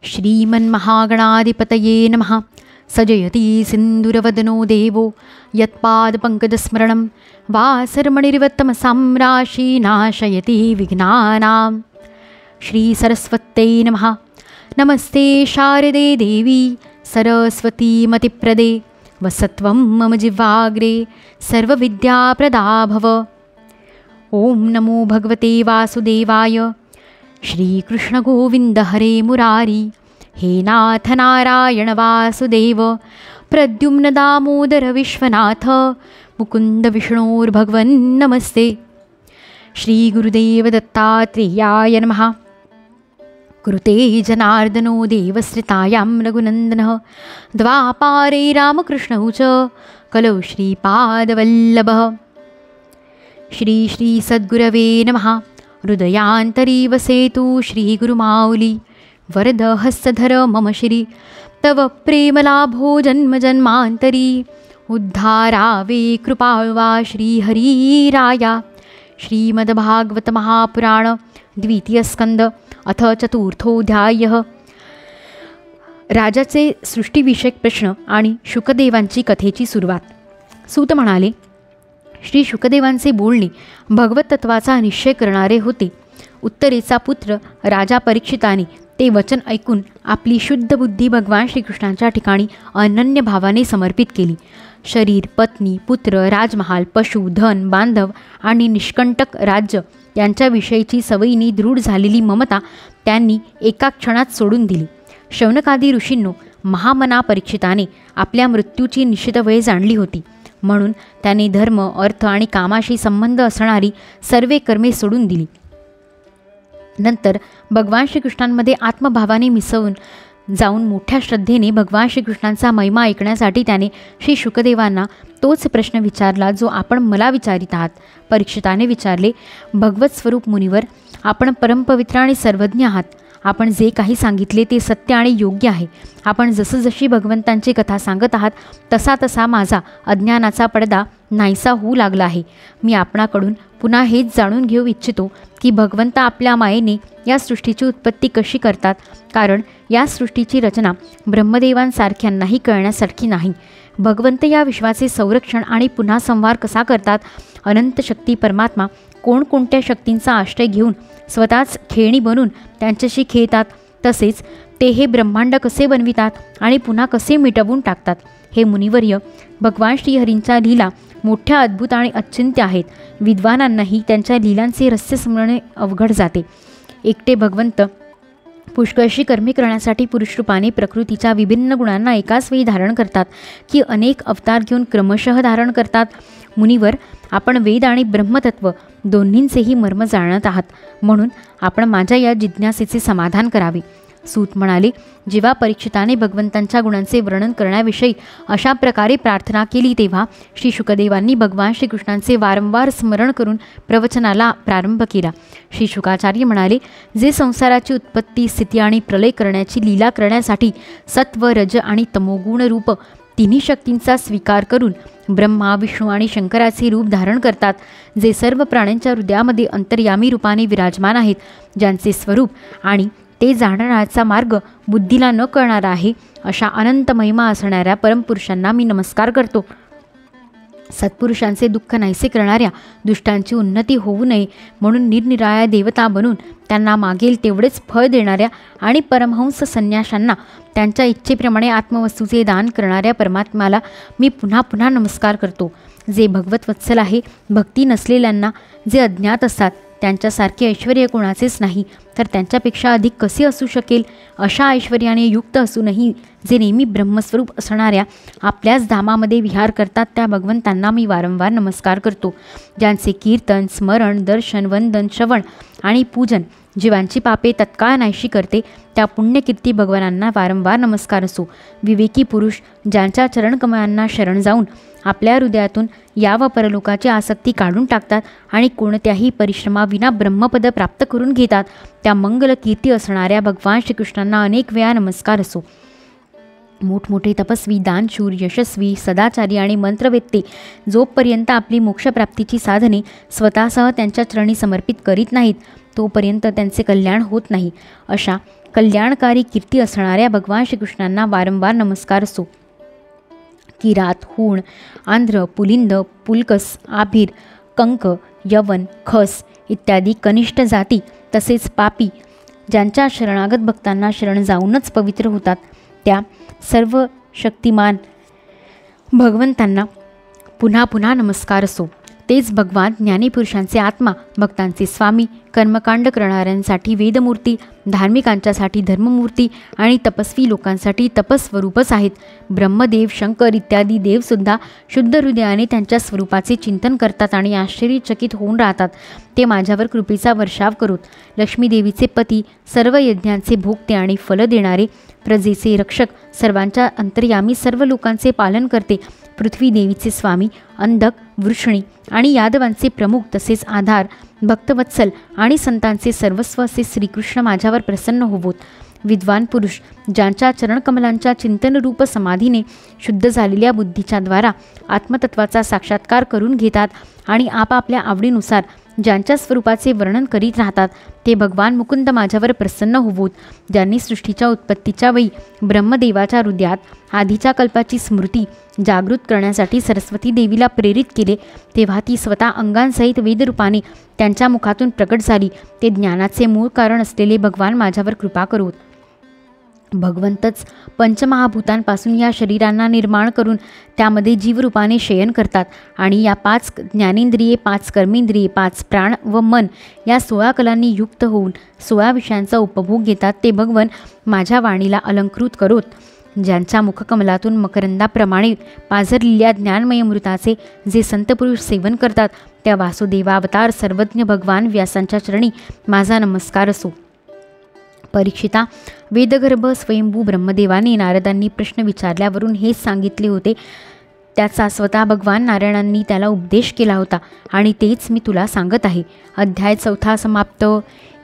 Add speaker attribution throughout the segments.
Speaker 1: श्रीमन्महागणाधिपतये नमः। सजयति सिन्दूरवदनो देवो यत्पादपङ्कजस्मरणं वासरमणिरिवत्तमसां राशिनाशयति विघ्नानां। श्रीसरस्वत्यै नमः। नमस्ते शारदे देवी सरस्वतीमतिप्रदे वसत्वं मम जिह्वाग्रे सर्वविद्याप्रदा भव। ॐ नमो भगवते वासुदेवाय। श्रीकृष्णगोविन्द हरे मुरारी हे नाथ नारायण वासुदेव प्रद्युम्न दामोदर विश्वनाथ मुकुन्द विष्णोर्भगवन् नमस्ते। श्रीगुरुदेव दत्तात्रेयाय नमः। कृते जनार्दनो देवश्रितायां रघुनन्दनः द्वापारे रामकृष्णौ च कलौ श्रीपादवल्लभः। श्री श्री सद्गुरवे नमः। हृदयान्तरी वसेतु श्रीगुरुमाऊली वरद हस्तधर मम श्री तव प्रेमलाभो जन्म जन्मान्तरी उद्धारावे कृपाळवा श्रीहरिराया। श्रीमद्भागवत महापुराण द्वितीय स्कंद अथ चतुर्थोऽध्यायः। राजाचे सृष्टीविषयक प्रश्न आणि शुकदेवांची कथेची सुरुवात। सूत म्हणाले, श्री शुकदेवांचे बोलणे भगवत तत्वाचा निश्चय करणारे होते। उत्तरेचा पुत्र राजा परीक्षिताने ते वचन ऐकून आपली शुद्ध बुद्धी भगवान श्रीकृष्णांच्या ठिकाणी अनन्य भावाने समर्पित केली। शरीर, पत्नी, पुत्र, राजमहाल, पशु, धन, बांधव आणि निष्कंटक राज्य यांच्याविषयीची सवयीने दृढ झालेली ममता त्यांनी एका क्षणात सोडून दिली। शौनकादी ऋषींनो, महामना परीक्षिताने आपल्या मृत्यूची निश्चित वेळ जाणली होती, म्हणून त्याने धर्म, अर्थ आणि कामाशी संबंध असणारी सर्व कर्मे सोडून दिली। नंतर भगवान श्रीकृष्णांमध्ये आत्मभावाने मिसळून जाऊन मोठ्या श्रद्धेने भगवान श्रीकृष्णांचा महिमा ऐकण्यासाठी त्याने श्री शुकदेवांना तोच प्रश्न विचारला जो आपण मला विचारित आहात। परीक्षिताने विचारले, भगवत स्वरूप मुनिवर, आपण परमपवित्र आणि सर्वज्ञ आहात। आपण जे काही सांगितले ते सत्य आणि योग्य आहे। आपण जसजशी भगवंतांची कथा सांगत आहात तसा तसा माझा अज्ञानाचा पडदा नाहीसा होऊ लागला आहे। मी आपणाकडून पुन्हा हेच जाणून घेऊ इच्छितो की भगवंत आपल्या मायेने या सृष्टीची उत्पत्ती कशी करतात, कारण या सृष्टीची रचना ब्रह्मदेवांसारख्यांनाही कळण्यासारखी नाही। भगवंत या विश्वाचे संरक्षण आणि पुन्हा संहार कसा करतात, अनंत शक्ती परमात्मा कोणकोणत्या शक्तींचा आश्रय घेऊन स्वतःच खेळणी बनून त्यांच्याशी खेळतात, तसेच ते हे ब्रह्मांड कसे बनवितात आणि पुन्हा कसे मिटवून टाकतात। हे मुनिवर्य, भगवान श्रीहरींच्या लीला मोठ्या अद्भुत आणि अचिंत्य आहेत। विद्वानांनाही त्यांच्या लीलांचे रहस्य समजणे अवघड जाते। एकटे भगवंत पुष्कळशी कर्मे करण्यासाठी पुरुषरूपाने प्रकृतीच्या विभिन्न गुणांना एकाच वेळी धारण करतात की अनेक अवतार घेऊन क्रमशः धारण करतात। मुनिवर, आपण वेद आणि ब्रह्मतत्व दोन्हींचेही मर्म जाणत आहात, म्हणून आपण माझ्या या जिज्ञासेचे समाधान करावे। सूत म्हणाले, जेव्हा परीक्षिताने भगवंतांच्या गुणांचे वर्णन करण्याविषयी अशा प्रकारे प्रार्थना केली तेव्हा श्री शुकदेवांनी भगवान श्रीकृष्णांचे वारंवार स्मरण करून प्रवचनाला प्रारंभ केला। श्री शुकाचार्य म्हणाले, जे संसाराची उत्पत्ती, स्थिती आणि प्रलय करण्याची लीला करण्यासाठी सत्व, रज आणि तमोगुण रूप तिन्ही शक्तींचा स्वीकार करून ब्रह्मा, विष्णू आणि शंकराचे रूप धारण करतात, जे सर्व प्राण्यांच्या हृदयामध्ये अंतर्यामी रूपाने विराजमान आहेत, ज्यांचे स्वरूप आणि ते जाणण्याचा मार्ग बुद्धीला न कळणारा आहे, अशा अनंत महिमा असणाऱ्या परमपुरुषांना मी नमस्कार करतो। सत्पुरुषांचे दुःख नाहीसे करणाऱ्या, दुष्टांची उन्नती होऊ नये म्हणून निरनिराळ्या देवता बनून त्यांना मागेल तेवढेच फळ देणाऱ्या आणि परमहंस संन्याशांना त्यांच्या इच्छेप्रमाणे आत्मवस्तूचे दान करणाऱ्या परमात्म्याला मी पुन्हा पुन्हा नमस्कार करतो। जे भगवत वत्सल आहे, भक्ती नसलेल्यांना, जे अज्ञात असतात त्यांच्यासारखे ऐश्वर्य कोणाचेच नाही, तर त्यांच्यापेक्षा अधिक कसे असू शकेल। अशा ऐश्वर्याने युक्त असूनही जे नेहमी ब्रह्मस्वरूप असणाऱ्या आपल्याच धामामध्ये विहार करतात त्या भगवंतांना मी वारंवार नमस्कार करतो। ज्यांचे कीर्तन, स्मरण, दर्शन, वंदन, श्रवण आणि पूजन जीवांची पापे तत्काळ नाहीशी करते, त्या पुण्यकीर्ती भगवानांना वारंवार नमस्कार असो। विवेकी पुरुष ज्यांच्या चरणकमळांना शरण जाऊन आपल्या हृदयातून या व परलोकाची आसक्ती काढून टाकतात आणि कोणत्याही परिश्रमाविना ब्रह्मपद प्राप्त करून घेतात, त्या मंगल कीर्ती असणाऱ्या भगवान श्रीकृष्णांना अनेक वेळा नमस्कार असो। मोठमोठे तपस्वी, दानशूर, यशस्वी, सदाचारी आणि मंत्रवेत्ते जोपर्यंत आपली मोक्षप्राप्तीची साधने स्वतःसह त्यांच्या चरणी समर्पित करीत नाहीत तोपर्यंत त्यांचे कल्याण होत नाही. अशा कल्याणकारी कीर्ती असणाऱ्या भगवान श्रीकृष्णांना वारंवार नमस्कार असो. किरात, हूण, आंध्र, पुलिंद, पुलकस, आभीर, कंक, यवन, खस इत्यादी कनिष्ठ जाती तसेच पापी ज्यांच्या शरणागत भक्तांना शरण जाऊनच पवित्र होतात, त्या सर्व शक्तिमान भगवंतांना पुन्हा पुन्हा नमस्कार असो. तेच भगवान ज्ञानीपुरुषांचे आत्मा, भक्तांचे स्वामी, कर्मकांड करणाऱ्यांसाठी वेदमूर्ती, धार्मिकांच्यासाठी धर्ममूर्ती आणि तपस्वी लोकांसाठी तपस्वरूपच आहेत. ब्रह्मदेव, शंकर इत्यादी देवसुद्धा शुद्ध हृदयाने त्यांच्या स्वरूपाचे चिंतन करतात आणि आश्चर्यचकित होऊन राहतात. ते माझ्यावर कृपेचा वर्षाव करोत. लक्ष्मीदेवीचे पती, सर्व यज्ञांचे भोगते आणि फल देणारे, प्रजेचे रक्षक, सर्वांच्या अंतर्यामी, सर्व लोकांचे पालन करते, पृथ्वी देवीचे स्वामी, अंधक, वृषणी आणि यादवांचे प्रमुख तसेच आधार, भक्तवत्सल आणि संतांचे सर्वस्व असे श्रीकृष्ण माझ्यावर प्रसन्न होवोत. विद्वान पुरुष ज्यांच्या चरणकमलांच्या चिंतनरूप समाधीने शुद्ध झालेल्या बुद्धीच्या द्वारा आत्मतत्वाचा साक्षात्कार करून घेतात आणि आपापल्या आवडीनुसार ज्यांच्या स्वरूपाचे वर्णन करीत राहतात, ते भगवान मुकुंद माझ्यावर प्रसन्न होवोत. ज्यांनी सृष्टीच्या उत्पत्तीच्या वेळी ब्रह्मदेवाच्या हृदयात आधीच्या कल्पाची स्मृती जागृत करण्यासाठी सरस्वती देवीला प्रेरित केले, तेव्हा ती स्वतः अंगांसहित वेदरूपाने त्यांच्या मुखातून प्रकट झाली. ते ज्ञानाचे मूळ कारण असलेले भगवान माझ्यावर कृपा करोत. भगवंतच पंचमहाभूतांपासून या शरीरांना निर्माण करून त्यामध्ये जीवरूपाने शयन करतात आणि या 5 ज्ञानेंद्रिये, 5 कर्मेंद्रिये, 5 प्राण व मन या 16 कलांनी युक्त होऊन 16 विषयांचा उपभोग घेतात. ते भगवन माझ्या वाणीला अलंकृत करोत. ज्यांच्या मुखकमलातून मकरंदाप्रमाणे पाझरलेल्या ज्ञानमय अमृताचे जे संतपुरुष सेवन करतात, त्या वासुदेवावतार सर्वज्ञ भगवान व्यासांच्या चरणी माझा नमस्कार असो. परीक्षिता, वेदगर्भ स्वयंभू ब्रह्मदेवाने नारदांनी प्रश्न विचारल्यावरून हेच सांगितले होते. त्याचा स्वतः भगवान नारायणांनी त्याला उपदेश केला होता आणि तेच मी तुला सांगत आहे. अध्याय 4 समाप्त.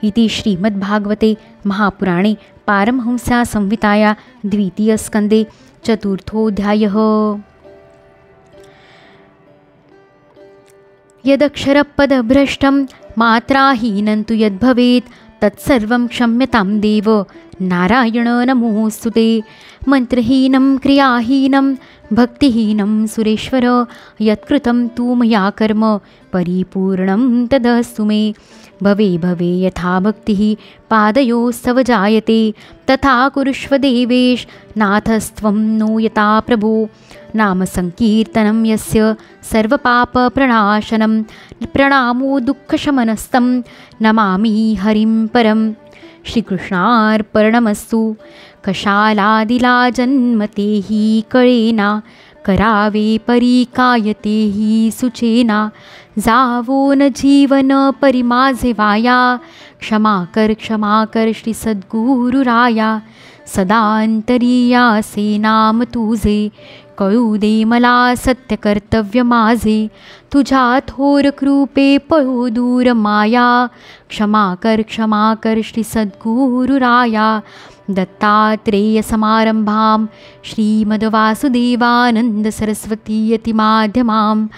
Speaker 1: इति श्रीमद्भागवते महापुराणे पारमहंस्या संहिताया 2 स्कंदे 4 यदक्षरपदभ्रष्टं मात्राहीनं तु यद्भवेत् तत्सर्वं क्षम्यतां देव नारायण नमोऽस्तुते. मंत्रहीनं क्रियाहीनं भक्तिहीनं सुरेश्वर यत्कृतं तु मया कर्म परिपूर्णं तदस्तु मे. भवे भवे यथा भक्तिः पादयोस्तव जायते तथा कुरुष्व देवेश नाथस्त्वं नो यथा प्रभो. नाम संकीर्तनं यस्य सर्वपापप्रणाशनं प्रणामो दुःखशमनस्तं नमामि हरिं परं. श्रीकृष्णार्पणमस्तु. कशालादिला जन्मते हि कळेना करावे परिकायते हि सुचेना. जावो न जीवन परिमाझे वाया क्षमा कर श्री सद्गुरुराया. सदांतरियासे नाम तुझे कळू दे मला सत्य कर्तव्य माझे. तुझ्या थोर कृपे पळो दूर माया क्षमा कर श्री सद्गुरुराया. दत्तात्रेय समारंभां श्रीमद्वासुदेवानंद सरस्वती यतिमाध्यमाम्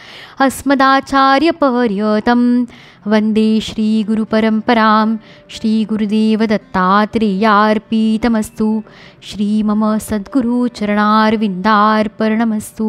Speaker 1: अस्मदाचार्यपर्यन्तं वन्दे श्रीगुरुपरम्परां. श्रीगुरुदेव दत्तात्रेयार्पितमस्तु. श्री मम सद्गुरुचरणारविन्दार्पणमस्तु.